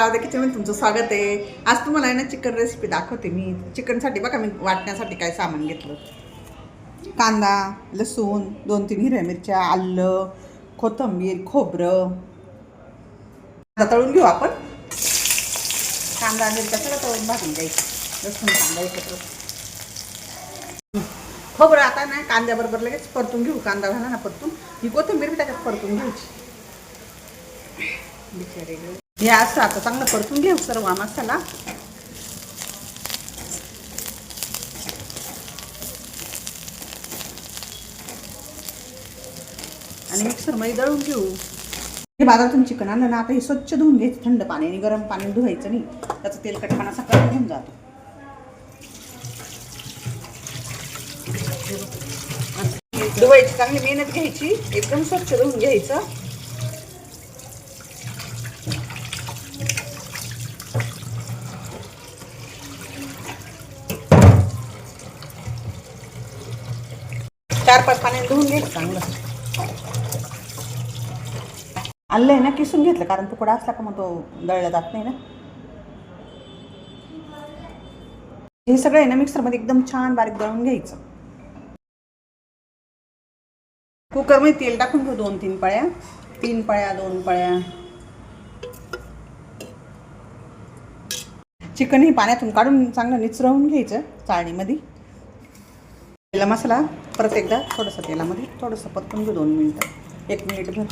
आराध्या किचनमध्ये तुमचं स्वागत आहे। आज तुम्हाला आहे ना चिकन रेसिपी दाखवते मी। चिकनसाठी बघा मी वाटण्यासाठी काय सामान घेतलं। कांदा, लसूण, 2-3 हिरव्या मिरच्या, आलं, कोथिंबीर, खोबरं। आता तळून घेऊ आपण। कांदा मिरच्या सगळं तळून भाजून द्यायचं। लसूण कांदा एकत्र। खोबरं आता ना कांद्याबरोबर लगेच परतून घेऊ। कांदा झाला ना परतून, ही कोथिंबीर बी त्याच्यात परतून घ्यायची। बिचारे हे असं आता चांगलं परतून घेऊ सर्व मसाला। आणि मिक्सरमध्ये दळून घेऊ। हे बाजारातून चिकन आणलं ना, आता हे स्वच्छ धुवून घ्यायचं थंड पाण्याने। गरम पाण्याने धुवायचं नाही, त्याचं तेलकटपणा सगळं निघून जातो। धुवायची चांगली मेहनत घ्यायची, एकदम स्वच्छ धुवून घ्यायचं। चार पाच पाण्याने धुवून घ्यायचं चांगलं। आलं आहे ना किसून घेतलं, कारण तुकडा असला का मग तो दळला जात नाही ना। हे सगळं आहे ना मिक्सरमध्ये एकदम छान बारीक दळून घ्यायचं। कुकरमध्ये तेल टाकून घेऊ 2-3 पळ्या, 3 पळ्या 2 पळ्या। चिकन हे पाण्यातून काढून चांगलं निचरवून घ्यायचं चाळणीमध्ये। तेला मसाला परत एकदा थोडंसं तेलामध्ये थोडंसं परतून घेऊ 2 मिनिटं, 1 मिनिटभर।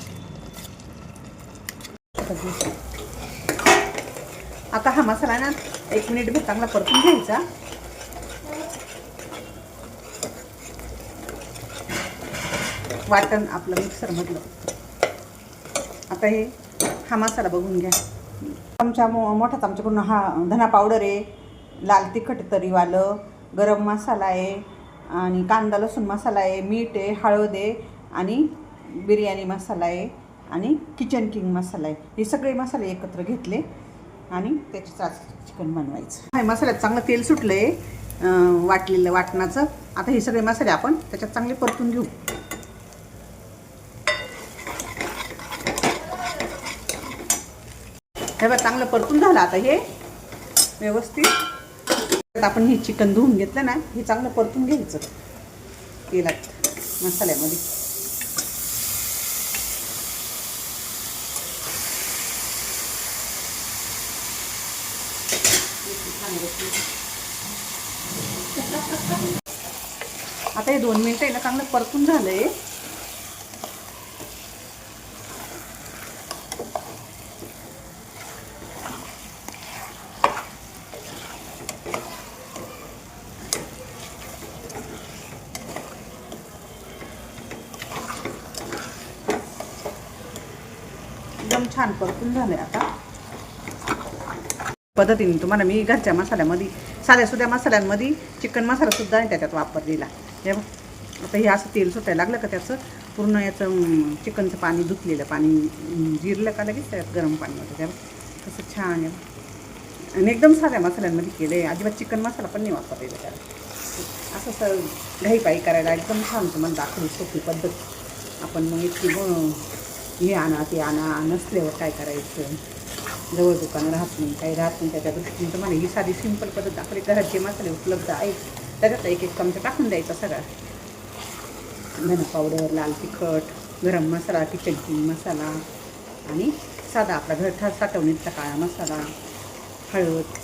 आता हा मसाला ना 1 मिनिटभर चांगला परतून घ्यायचा। वाटण आपलं मिक्सरमधलं। आता हा मसाला बघून घ्या। चमचा मोठा चमचा पूर्ण हा धना पावडर आहे, लाल तिखट तरीवालं, गरम मसाला आहे, आणि कांदा लसूण मसाला आहे, मीठ आहे, हळद आहे, आणि बिर्याणी मसाला आहे, आणि किचन किंग मसाला आहे। हे सगळे मसाले एकत्र घेतले आणि त्याची चिकन बनवायचं। हा मसाल्यात चांगलं तेल सुटलं आहे वाटलेलं वाटणाचं। आता हे सगळे मसाले आपण त्याच्यात चांगले परतून घेऊ। हे बघ चांगलं परतून झालं आता हे व्यवस्थित। आपण हे चिकन धुवून घेतलं ना, हे चांगलं परतून घ्यायचं तेलात मसाल्यामध्ये। आता हे 2 मिनिटं आहे ना चांगलं परतून झालंय। एकदम छान परतून झालंय। आता पद्धतीने तुम्हाला मी घरच्या मसाल्यामध्ये, साध्या सुध्या मसाल्यांमध्ये चिकन मसाला सुद्धा आहे त्याच्यात वापरलेला। हे बघ आता हे असं तेल सुटायला लागलं का त्याचं पूर्ण याचं चिकनचं पाणी धुतलेलं पाणी जिरलं का लगेच त्यात गरम पाणी होतं। त्या तसं छान आहे। आणि एकदम साध्या मसाल्यांमध्ये केलं आहे, अजिबात चिकन मसाला पण नाही वापरलेला त्याला। असं सर घाईपाई करायला एकदम छान तुम्हाला दाखवली सोपी पद्धत। आपण मग इतकी हे आणा ते आणा नसल्यावर काय करायचं, जवळ दुकानं राहत नाही काही राहत नाही, त्याच्या दृष्टीने तुम्हाला ही साधी सिंपल पद्धत दाखवली। घरात जे मसाले उपलब्ध आहेत त्याच्यात 1-1 चमचा टाकून द्यायचा सगळा। धना पावडर, लाल तिखट, गरम मसाला, किचन किंग मसाला, आणि साधा आपला घर साठवणीचा काळा मसाला, हळद,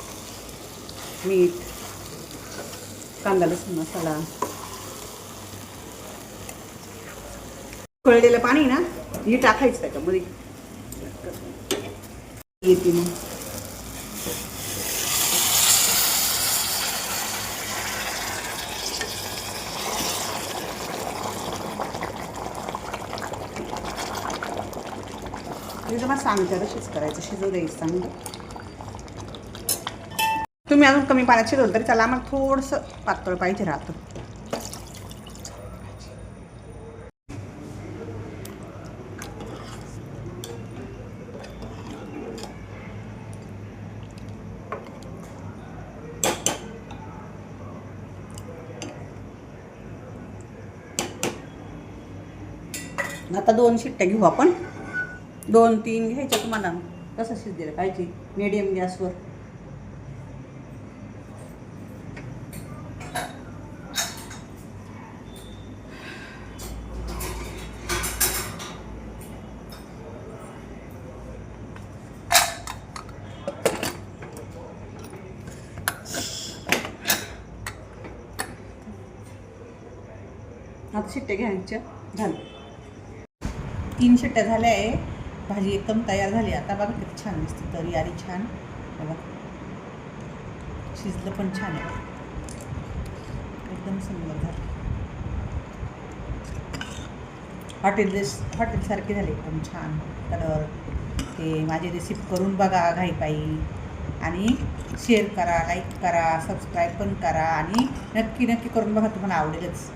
मीठ, कांदा लसूण मसाला। उकळलेलं पाणी ना हे टाकायचं त्याच्यामध्ये येते मग। मी तुम्हाला सांगते तशीच करायचं, शिजवू द्यायचं चांगलं। तुम्ही अजून कमी पाण्यात शिजवलं तरी त्याला आम्हाला थोडंसं पातळ पाहिजे राहतं। आता 2 शिट्ट्या घेऊ आपण, 2-3 घ्यायच्या तुम्हाला कसं शिजलेलं पाहिजे। मीडियम गॅसवर. आता शिट्ट्या घ्यायच्या झालं. 3 शिट्ट्या झाल्या आहे. भाजी एकदम तयार झाली. आता बघा किती छान दिसते, तरी आली छान. बघा शिजलं पण छान आहे, एकदम सुंदर झालं. हॉटेलसारखे झाले एकदम छान कलर. ते माझी रेसिपी करून बघा घाईपाई, आणि शेअर करा, लाईक करा, सबस्क्राईब पण करा, आणि नक्की करून बघा, तुम्हाला आवडेलच.